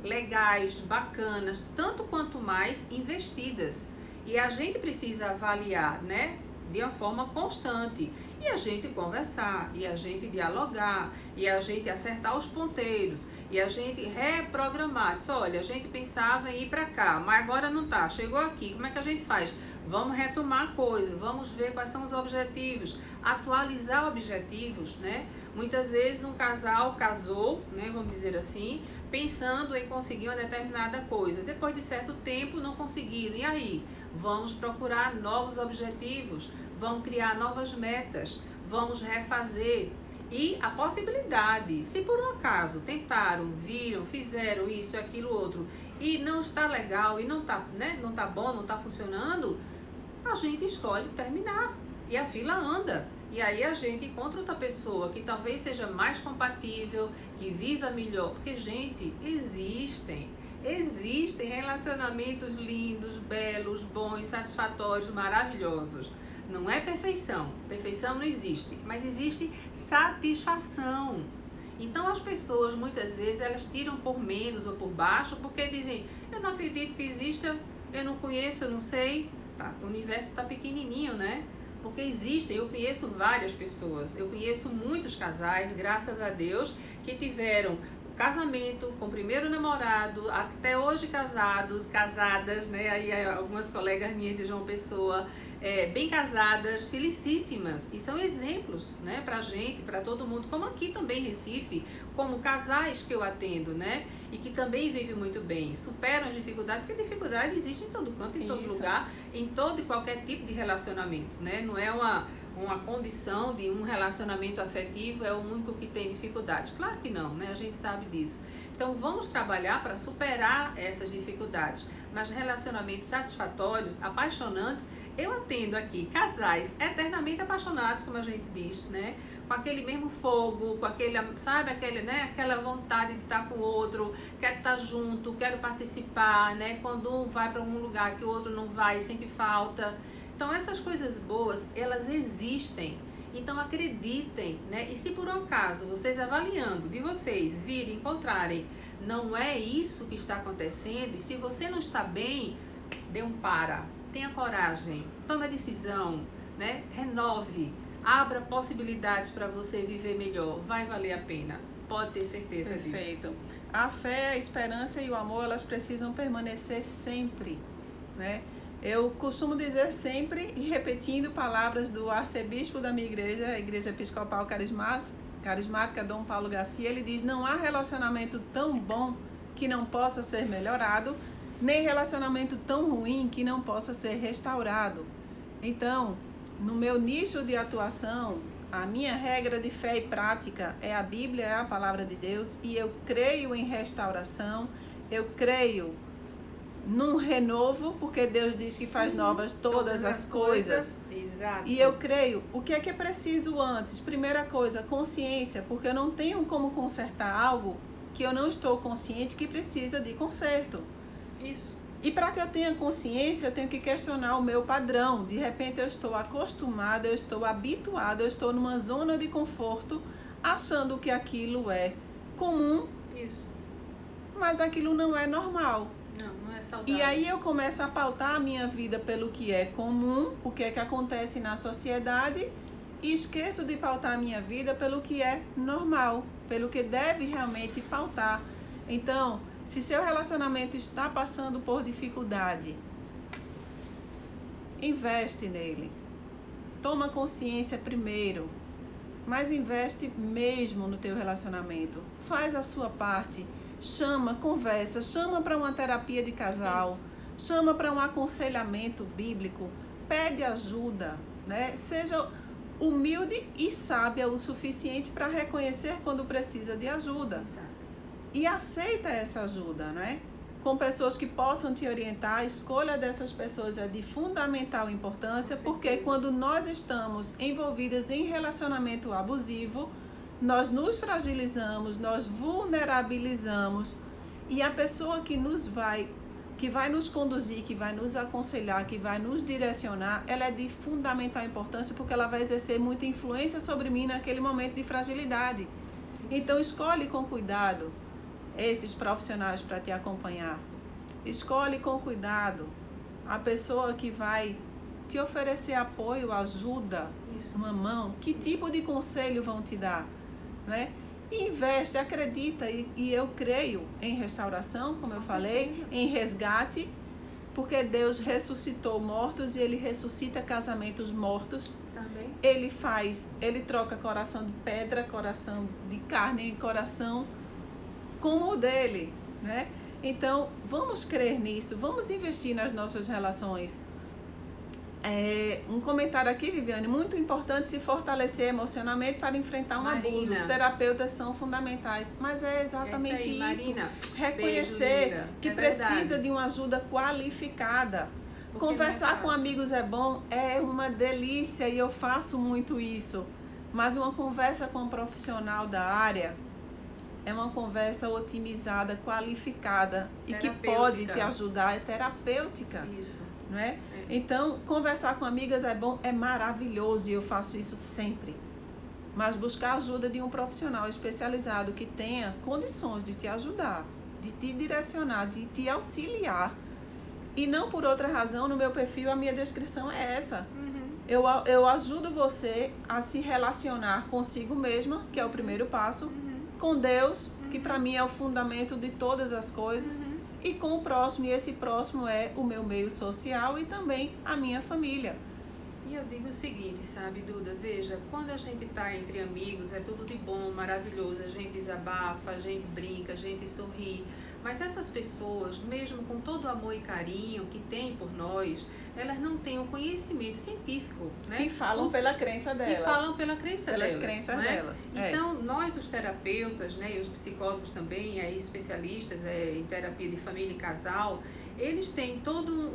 S1: legais, bacanas, tanto quanto mais investidas. E a gente precisa avaliar, né, de uma forma constante. E a gente conversar, e a gente dialogar, e a gente acertar os ponteiros, e a gente reprogramar. Diz, olha, a gente pensava em ir para cá, mas agora não tá, chegou aqui, como é que a gente faz? Vamos retomar a coisa, vamos ver quais são os objetivos, atualizar objetivos, né? Muitas vezes um casal casou, né, vamos dizer assim, pensando em conseguir uma determinada coisa. Depois de certo tempo não conseguiram, e aí? Vamos procurar novos objetivos, vamos criar novas metas, vamos refazer. E a possibilidade, se por um acaso tentaram, viram, fizeram isso, aquilo, outro, e não está legal, e não está, né, não está bom, não está funcionando, a gente escolhe terminar. E a fila anda. E aí a gente encontra outra pessoa que talvez seja mais compatível, que viva melhor. Porque, gente, existem relacionamentos lindos, belos, bons, satisfatórios, maravilhosos. Não é perfeição. Perfeição não existe. Mas existe satisfação. Então as pessoas, muitas vezes, elas tiram por menos ou por baixo, porque dizem, eu não acredito que exista, eu não conheço, eu não sei. Tá, o universo está pequenininho, né? Porque existem, eu conheço várias pessoas, eu conheço muitos casais, graças a Deus, que tiveram casamento com o primeiro namorado, até hoje casados, casadas, né? Aí algumas colegas minhas de João Pessoa, bem casadas, felicíssimas, e são exemplos, né, pra gente, pra todo mundo, como aqui também em Recife, como casais que eu atendo, né, e que também vivem muito bem, superam as dificuldades, porque dificuldade existe em todo canto, em todo lugar, em todo e qualquer tipo de relacionamento, né, não é uma condição de um relacionamento afetivo é o único que tem dificuldades, claro que não, né, a gente sabe disso. Então vamos trabalhar para superar essas dificuldades, mas relacionamentos satisfatórios, apaixonantes, eu atendo aqui casais eternamente apaixonados, como a gente diz, né? Com aquele mesmo fogo, com aquele, sabe, aquele, né? Aquela vontade de estar com o outro, quero estar junto, quero participar, né? Quando um vai para um lugar que o outro não vai, sente falta. Então essas coisas boas, elas existem. Então acreditem, né? E se por um acaso vocês avaliando de vocês virem, encontrarem, não é isso que está acontecendo, e se você não está bem, dê um para, tenha coragem, tome a decisão, né? Renove, abra possibilidades para você viver melhor, vai valer a pena, pode ter certeza disso.
S2: Perfeito. A fé, a esperança e o amor, elas precisam permanecer sempre, né? Eu costumo dizer sempre, e repetindo palavras do arcebispo da minha igreja, a Igreja Episcopal Carismática Dom Paulo Garcia, ele diz: não há relacionamento tão bom que não possa ser melhorado, nem relacionamento tão ruim que não possa ser restaurado. Então, no meu nicho de atuação, a minha regra de fé e prática é a Bíblia, é a palavra de Deus, e eu creio em restauração, eu creio num renovo, porque Deus diz que faz novas todas as coisas.
S1: Exato.
S2: E eu creio, o que é preciso antes? Primeira coisa, consciência, porque eu não tenho como consertar algo que eu não estou consciente que precisa de conserto.
S1: Isso.
S2: E para que eu tenha consciência, eu tenho que questionar o meu padrão. De repente eu estou acostumada, eu estou habituada, eu estou numa zona de conforto, achando que aquilo é comum.
S1: Isso.
S2: Mas aquilo não é normal.
S1: Não é saudável.
S2: E aí eu começo a pautar a minha vida pelo que é comum, o que é que acontece na sociedade, e esqueço de pautar a minha vida pelo que é normal, pelo que deve realmente pautar. Então, se seu relacionamento está passando por dificuldade, investe nele. Toma consciência primeiro, mas investe mesmo no teu relacionamento. Faz a sua parte. Chama, conversa, chama para uma terapia de casal, chama para um aconselhamento bíblico, pede ajuda, né? Seja humilde e sábia o suficiente para reconhecer quando precisa de ajuda.
S1: Exato.
S2: E aceita essa ajuda, né? Com pessoas que possam te orientar. A escolha dessas pessoas é de fundamental importância, porque quando nós estamos envolvidas em relacionamento abusivo, nós nos fragilizamos, nós vulnerabilizamos, e a pessoa que vai nos conduzir, que vai nos aconselhar, que vai nos direcionar, ela é de fundamental importância, porque ela vai exercer muita influência sobre mim naquele momento de fragilidade. Então escolhe com cuidado esses profissionais para te acompanhar. Escolhe com cuidado a pessoa que vai te oferecer apoio, ajuda, uma mão. Que tipo de conselho vão te dar? Né? Investe, acredita, e eu creio em restauração, como eu falei, em resgate, porque Deus ressuscitou mortos e Ele ressuscita casamentos mortos.
S1: Também.
S2: Ele troca coração de pedra, coração de carne em coração como o dele, né? Então, vamos crer nisso, vamos investir nas nossas relações. Um comentário aqui, Viviane: muito importante se fortalecer emocionalmente para enfrentar um abuso. Terapeutas são fundamentais. Mas é exatamente
S1: aí,
S2: isso.
S1: Marina.
S2: Reconhecer
S1: Beijo,
S2: que precisa de uma ajuda qualificada. Porque conversar com amigos é bom, é uma delícia, e eu faço muito isso. Mas uma conversa com um profissional da área é uma conversa otimizada, qualificada e que pode te ajudar, é terapêutica.
S1: Isso.
S2: Não é? Então, conversar com amigas é bom, é maravilhoso, e eu faço isso sempre. Mas buscar a ajuda de um profissional especializado que tenha condições de te ajudar, de te direcionar, de te auxiliar. E não por outra razão. No meu perfil, a minha descrição é essa. Eu ajudo você a se relacionar consigo mesma, que é o primeiro passo, com Deus, que para mim é o fundamento de todas as coisas, e com o próximo, e esse próximo é o meu meio social e também a minha família.
S1: E eu digo o seguinte, sabe, Duda, veja, quando a gente tá entre amigos, é tudo de bom, maravilhoso, a gente desabafa, a gente brinca, a gente sorri, Mas essas pessoas, mesmo com todo o amor e carinho que têm por nós, elas não têm o conhecimento científico, né?
S2: E falam pela crença delas.
S1: E falam pela crença
S2: pelas
S1: delas.
S2: crenças
S1: né?
S2: delas.
S1: Então, nós os terapeutas, né, e os psicólogos também, aí, especialistas em terapia de família e casal, eles têm todo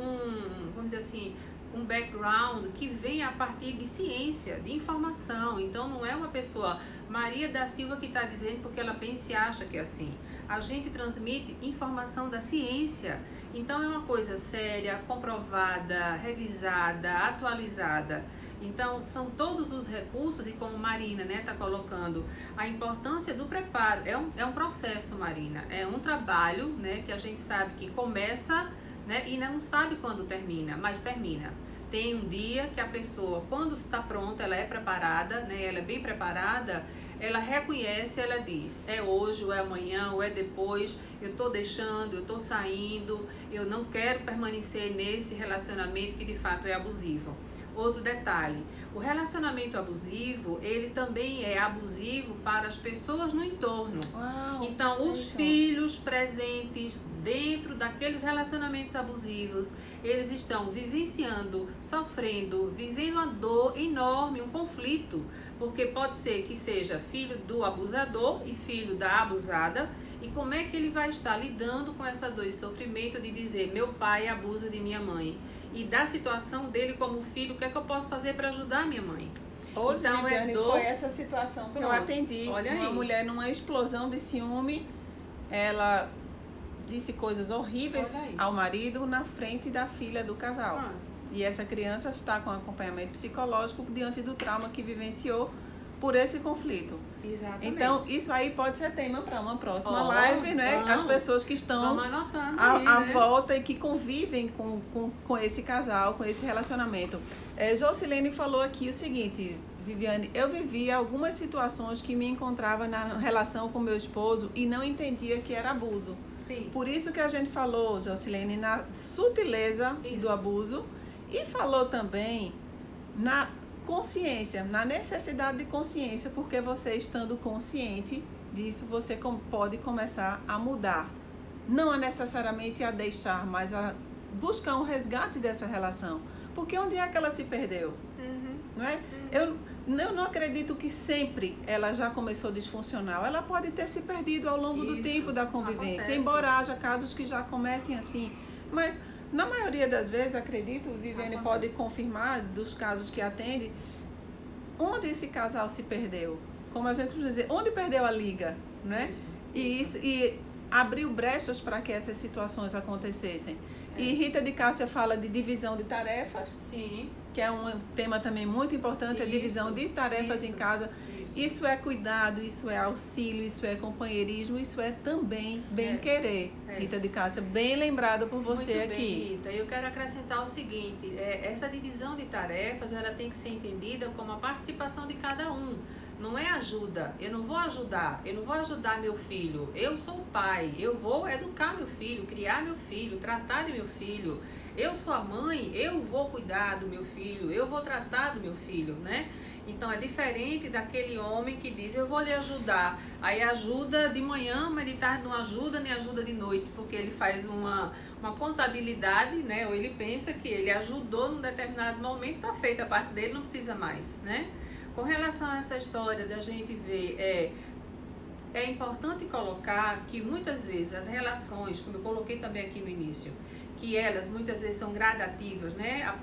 S1: vamos dizer assim, um background que vem a partir de ciência, de informação. Então, não é uma pessoa, Maria da Silva, que está dizendo porque ela pensa e acha que é assim. A gente transmite informação da ciência. Então, é uma coisa séria, comprovada, revisada, atualizada. Então, são todos os recursos, e como Marina, né, está colocando, a importância do preparo. É um processo, Marina, é um trabalho, né, que a gente sabe que começa, né, e não sabe quando termina, mas termina. Tem um dia que a pessoa, quando está pronta, ela é preparada, né, ela é bem preparada, ela reconhece, ela diz, é hoje, ou é amanhã, ou é depois, eu estou deixando, eu estou saindo, eu não quero permanecer nesse relacionamento que de fato é abusivo. Outro detalhe, o relacionamento abusivo, ele também é abusivo para as pessoas no entorno.
S2: Uau,
S1: então, os filhos presentes dentro daqueles relacionamentos abusivos, eles estão vivenciando, sofrendo, vivendo uma dor enorme, um conflito, porque pode ser que seja filho do abusador e filho da abusada. E como é que ele vai estar lidando com essa dor e sofrimento de dizer, meu pai abusa de minha mãe? E da situação dele como filho, o que é que eu posso fazer para ajudar minha mãe?
S2: Hoje, então, Viviane, foi essa situação que eu atendi.
S1: Olha
S2: uma
S1: aí.
S2: mulher numa explosão de ciúme, ela disse coisas horríveis ao marido na frente da filha do casal. E essa criança está com acompanhamento psicológico diante do trauma que vivenciou por esse conflito.
S1: Exatamente.
S2: Então, isso aí pode ser tema para uma próxima live, né? As pessoas que estão à volta e que convivem com esse casal, com esse relacionamento. Jocilene falou aqui o seguinte, Viviane, eu vivia algumas situações que me encontrava na relação com meu esposo e não entendia que era abuso.
S1: Sim.
S2: Por isso que a gente falou, Jocilene, na sutileza do abuso e falou também na consciência, na necessidade de consciência, porque você estando consciente disso, você pode começar a mudar. Não necessariamente a deixar, mas a buscar um resgate dessa relação. Porque onde é que ela se perdeu? Não é? Eu não acredito que sempre ela já começou disfuncional. Ela pode ter se perdido ao longo do tempo da convivência, acontece. Embora haja casos que já comecem assim. Mas na maioria das vezes, acredito, Viviane pode confirmar dos casos que atende, onde esse casal se perdeu. Como a gente costuma dizer, onde perdeu a liga, né? E abriu brechas para que essas situações acontecessem. E Rita de Cássia fala de divisão de tarefas, que é um tema também muito importante, a divisão de tarefas em casa. Isso é cuidado, isso é auxílio, isso é companheirismo, isso é também bem-querer. Rita de Cássia, bem lembrado por você
S1: muito
S2: aqui.
S1: Bem, Rita. Eu quero acrescentar o seguinte, essa divisão de tarefas, ela tem que ser entendida como a participação de cada um. Não é ajuda, eu não vou ajudar meu filho, eu sou o pai, eu vou educar meu filho, criar meu filho, tratar de meu filho. Eu sou a mãe, eu vou cuidar do meu filho, eu vou tratar do meu filho, né? Então é diferente daquele homem que diz, eu vou lhe ajudar. Aí ajuda de manhã, mas de tarde não ajuda, nem ajuda de noite, porque ele faz uma contabilidade, né? Ou ele pensa que ele ajudou num determinado momento, tá feita a parte dele, não precisa mais, né? Com relação a essa história da gente ver, é importante colocar que muitas vezes as relações, como eu coloquei também aqui no início, que elas muitas vezes são gradativas, né?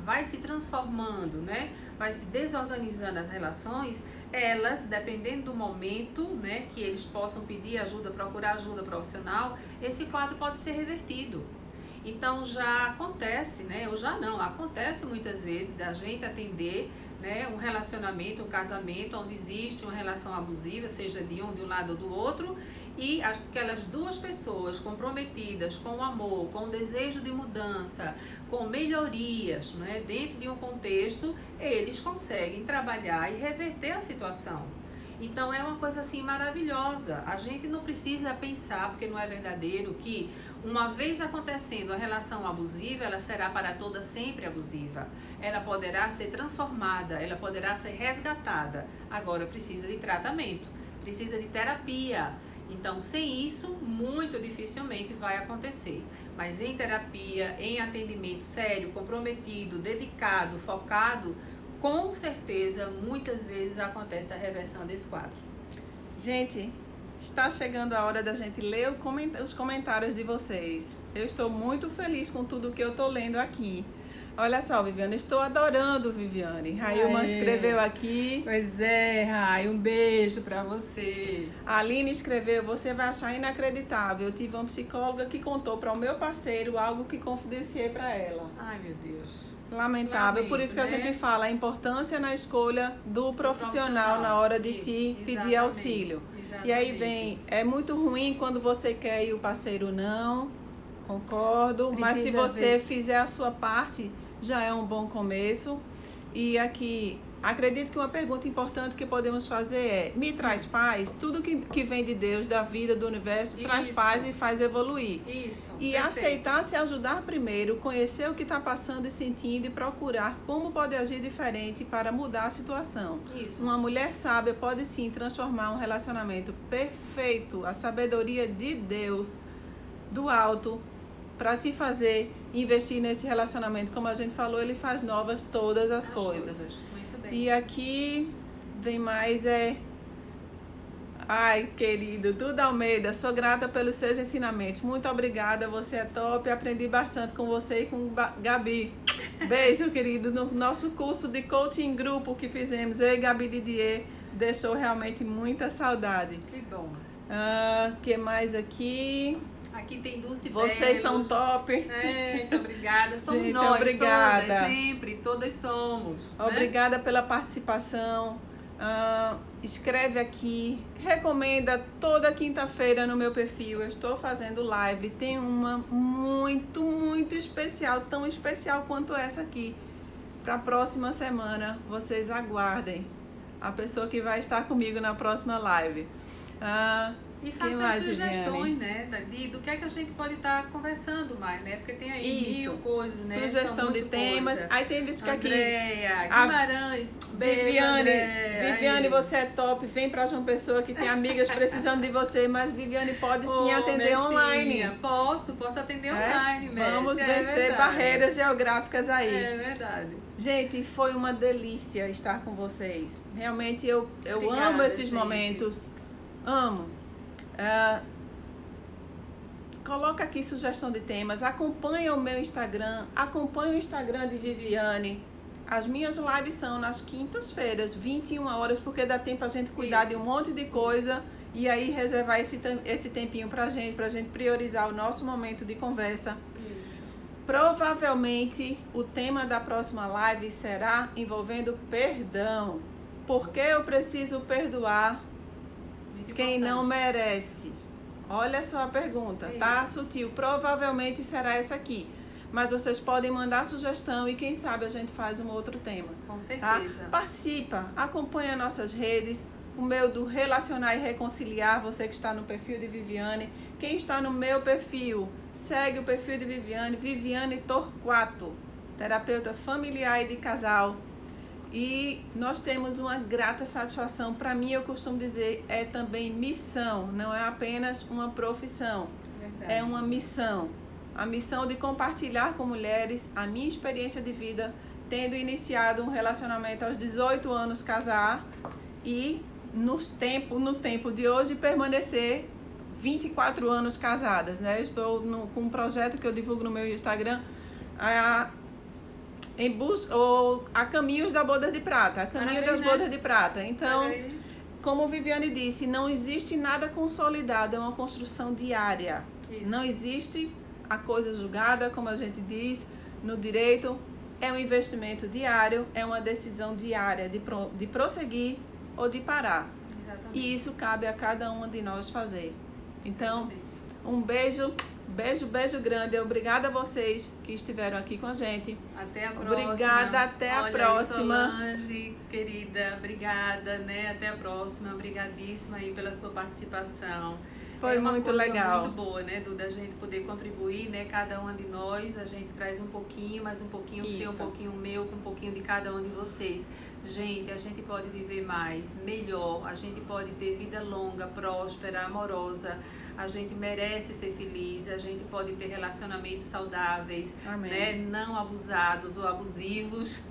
S1: Vai se transformando, né? Vai se desorganizando as relações, elas, dependendo do momento, né, que eles possam pedir ajuda, procurar ajuda profissional, esse quadro pode ser revertido. Então já acontece, né? Ou já não, acontece muitas vezes da gente atender, né, um relacionamento, um casamento onde existe uma relação abusiva, seja de um lado ou do outro, e aquelas duas pessoas comprometidas com o amor, com o desejo de mudança, com melhorias, né, dentro de um contexto, eles conseguem trabalhar e reverter a situação. Então é uma coisa assim maravilhosa. A gente não precisa pensar, porque não é verdadeiro, que uma vez acontecendo a relação abusiva, ela será para toda sempre abusiva. Ela poderá ser transformada, ela poderá ser resgatada. Agora precisa de tratamento, precisa de terapia. Então, sem isso, muito dificilmente vai acontecer. Mas em terapia, em atendimento sério, comprometido, dedicado, focado, com certeza, muitas vezes acontece a reversão desse quadro.
S2: Gente, está chegando a hora da gente ler os comentários de vocês. Eu estou muito feliz com tudo que eu estou lendo aqui. Olha só, Viviane, estou adorando, Viviane. Railma escreveu aqui.
S1: Pois é, Rai, um beijo pra você.
S2: A Aline escreveu, você vai achar inacreditável. Eu tive uma psicóloga que contou para o meu parceiro algo que confidenciei para ela.
S1: Ai, meu Deus.
S2: Lamentável.
S1: Lamento,
S2: Por isso que a gente fala a importância na escolha do profissional na hora de te pedir auxílio.
S1: Exatamente.
S2: E aí vem, é muito ruim quando você quer e o parceiro não, concordo, mas se você fizer a sua parte, já é um bom começo. E aqui, acredito que uma pergunta importante que podemos fazer é, me traz paz? Tudo que vem de Deus, da vida, do universo, traz paz e faz evoluir.
S1: Isso,
S2: e
S1: perfeito.
S2: Aceitar se ajudar primeiro, conhecer o que está passando e sentindo e procurar como pode agir diferente para mudar a situação.
S1: Isso.
S2: Uma mulher sábia pode sim transformar um relacionamento perfeito, a sabedoria de Deus, do alto, para te fazer investir nesse relacionamento. Como a gente falou, ele faz novas todas as coisas.
S1: Muito bem.
S2: E aqui vem mais, ai, querido, Duda Almeida, sou grata pelos seus ensinamentos. Muito obrigada, você é top. Aprendi bastante com você e com Gabi. Beijo, querido. No nosso curso de coaching grupo que fizemos, eu e Gabi Didier, deixou realmente muita saudade.
S1: Que bom.
S2: Que mais aqui?
S1: Aqui tem Dulce
S2: Vocês
S1: Belos.
S2: são top.
S1: Muito obrigada. Somos
S2: gente,
S1: nós,
S2: obrigada.
S1: todas, sempre, todas somos.
S2: Obrigada pela participação. Escreve aqui, recomenda toda quinta-feira no meu perfil. Eu estou fazendo live. Tem uma muito, muito especial, tão especial quanto essa aqui. Para a próxima semana, vocês aguardem a pessoa que vai estar comigo na próxima live.
S1: E faça as sugestões, né? Do que é que a gente pode estar conversando mais, né? Porque tem aí mil coisas, né?
S2: Sugestão de temas. Aí tem visto que aqui.
S1: Andréia, Guimarães, beijo,
S2: Viviane, você é top. Vem pra João Pessoa que tem amigas precisando de você, mas Viviane pode sim atender online.
S1: Posso atender online, mesmo.
S2: Vamos vencer barreiras geográficas aí.
S1: É verdade.
S2: Gente, foi uma delícia estar com vocês. Realmente eu amo esses momentos. Amo. Coloca aqui sugestão de temas, acompanha o meu Instagram, acompanha o Instagram de Viviane. As minhas lives são nas quintas-feiras, 21 horas, porque dá tempo a gente cuidar de um monte de coisa e aí reservar esse tempinho pra gente priorizar o nosso momento de conversa. Provavelmente o tema da próxima live será envolvendo perdão. Por que eu preciso perdoar quem não merece? Olha só a pergunta, tá? Sutil. Provavelmente será essa aqui. Mas vocês podem mandar sugestão e quem sabe a gente faz um outro tema.
S1: Com certeza.
S2: Tá? Participa, acompanha nossas redes. O meu do Relacionar e Reconciliar, você que está no perfil de Viviane. Quem está no meu perfil, segue o perfil de Viviane, Viviane Torquato, terapeuta familiar e de casal. E nós temos uma grata satisfação. Para mim, eu costumo dizer, é também missão, não é apenas uma profissão.
S1: Verdade.
S2: É uma missão. A missão de compartilhar com mulheres a minha experiência de vida, tendo iniciado um relacionamento aos 18 anos, casar, e no tempo de hoje permanecer 24 anos casadas, né? Eu estou com um projeto que eu divulgo no meu Instagram, a caminhos da boda de prata, a caminho das bodas de prata. Então, como Viviane disse, não existe nada consolidado, é uma construção diária. Isso. Não existe a coisa julgada, como a gente diz no direito, é um investimento diário, é uma decisão diária de prosseguir ou de parar. Exatamente. E isso cabe a cada uma de nós fazer. Então, um beijo grande. Obrigada a vocês que estiveram aqui com a gente.
S1: Até a próxima.
S2: Obrigada, até a próxima.
S1: Solange, querida, obrigada, né? Até a próxima. Obrigadíssima aí pela sua participação.
S2: Foi muito legal.
S1: Muito boa, né, Duda, a gente poder contribuir, né? Cada uma de nós, a gente traz um pouquinho, mais um pouquinho seu, um pouquinho meu, com um pouquinho de cada um de vocês. Gente, a gente pode viver mais, melhor, a gente pode ter vida longa, próspera, amorosa, a gente merece ser feliz, a gente pode ter relacionamentos saudáveis, né? Não abusados ou abusivos,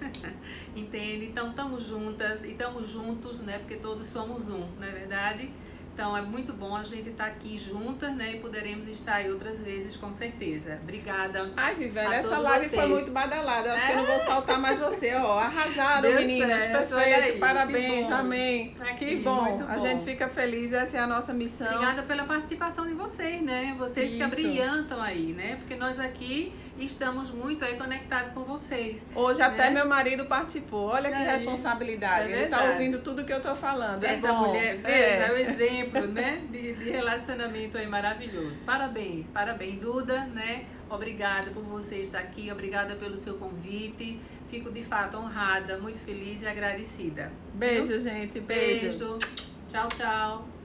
S1: entende? Então, estamos juntas e estamos juntos, né? Porque todos somos um, não é verdade? Então, é muito bom a gente estar aqui juntas, né? E poderemos estar aí outras vezes, com certeza. Obrigada.
S2: Ai, Viviane, essa live foi muito badalada. Acho que eu não vou soltar mais você, ó. Arrasaram,
S1: Deu
S2: meninas.
S1: certo,
S2: Perfeito. Parabéns, amém.
S1: Aqui,
S2: que bom.
S1: bom.
S2: A gente fica feliz, essa é a nossa missão.
S1: Obrigada pela participação de vocês, né? Vocês que brilhantam aí, né? Porque nós aqui estamos muito aí conectados com vocês.
S2: Hoje até meu marido participou. Olha que responsabilidade. Ele tá ouvindo tudo que eu tô falando.
S1: Essa mulher, veja, é o exemplo, né? De relacionamento aí maravilhoso. Parabéns, parabéns, Duda, né? Obrigada por você estar aqui, obrigada pelo seu convite. Fico de fato honrada, muito feliz e agradecida.
S2: Beijo, gente. Beijo.
S1: Tchau, tchau.